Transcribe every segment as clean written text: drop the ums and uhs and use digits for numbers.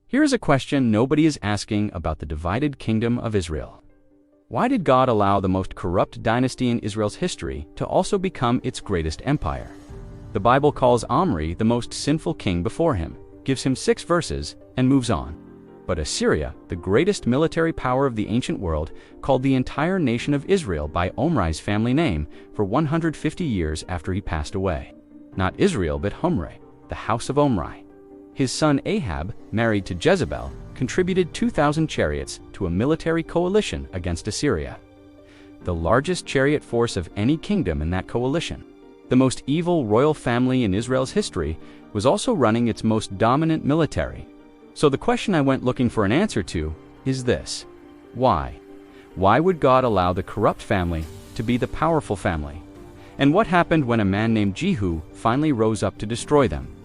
Here is a question nobody is asking about the divided kingdom of Israel. Why did God allow the most corrupt dynasty in Israel's history to also become its greatest empire? The Bible calls Omri the most sinful king before him, gives him 6 verses, and moves on. But Assyria, the greatest military power of the ancient world, called the entire nation of Israel by Omri's family name for 150 years after he passed away. Not Israel, but Humre, the house of Omri. His son Ahab, married to Jezebel, contributed 2,000 chariots to a military coalition against Assyria, the largest chariot force of any kingdom in that coalition. The most evil royal family in Israel's history was also running its most dominant military. So the question I went looking for an answer to is this: why? Why would God allow the corrupt family to be the powerful family? And what happened when a man named Jehu finally rose up to destroy them?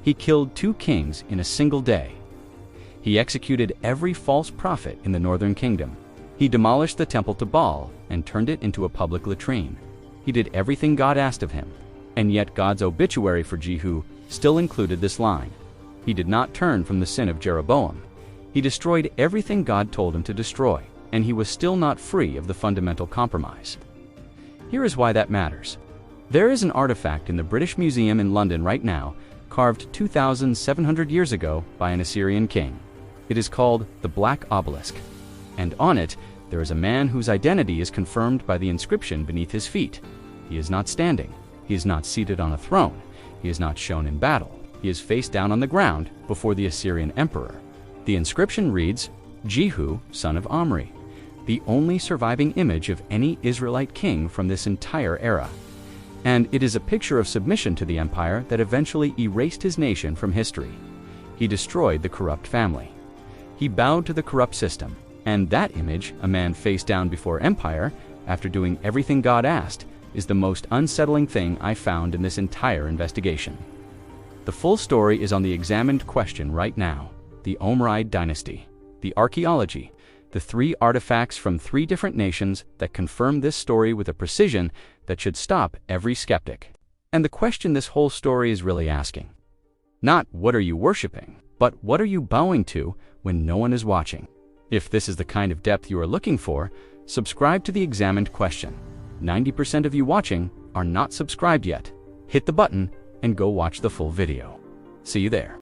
He killed 2 kings in a single day. He executed every false prophet in the northern kingdom. He demolished the temple to Baal and turned it into a public latrine. He did everything God asked of him. And yet God's obituary for Jehu still included this line: he did not turn from the sin of Jeroboam. He destroyed everything God told him to destroy, and he was still not free of the fundamental compromise. Here is why that matters. There is an artifact in the British Museum in London right now, carved 2,700 years ago by an Assyrian king. It is called the Black Obelisk, and on it there is a man whose identity is confirmed by the inscription beneath his feet. He is not standing. He is not seated on a throne. He is not shown in battle. He is face down on the ground before the Assyrian emperor. The inscription reads, "Jehu, son of Omri," the only surviving image of any Israelite king from this entire era. And it is a picture of submission to the empire that eventually erased his nation from history. He destroyed the corrupt family. He bowed to the corrupt system, and that image, a man face down before empire, after doing everything God asked, is the most unsettling thing I found in this entire investigation. The full story is on the examined question right now: the Omri dynasty, the archaeology, the 3 artifacts from 3 different nations that confirm this story with a precision that should stop every skeptic. And the question this whole story is really asking: not what are you worshiping, but what are you bowing to when no one is watching? If this is the kind of depth you are looking for, subscribe to the examined question. 90% of you watching are not subscribed yet. Hit the button and go watch the full video. See you there.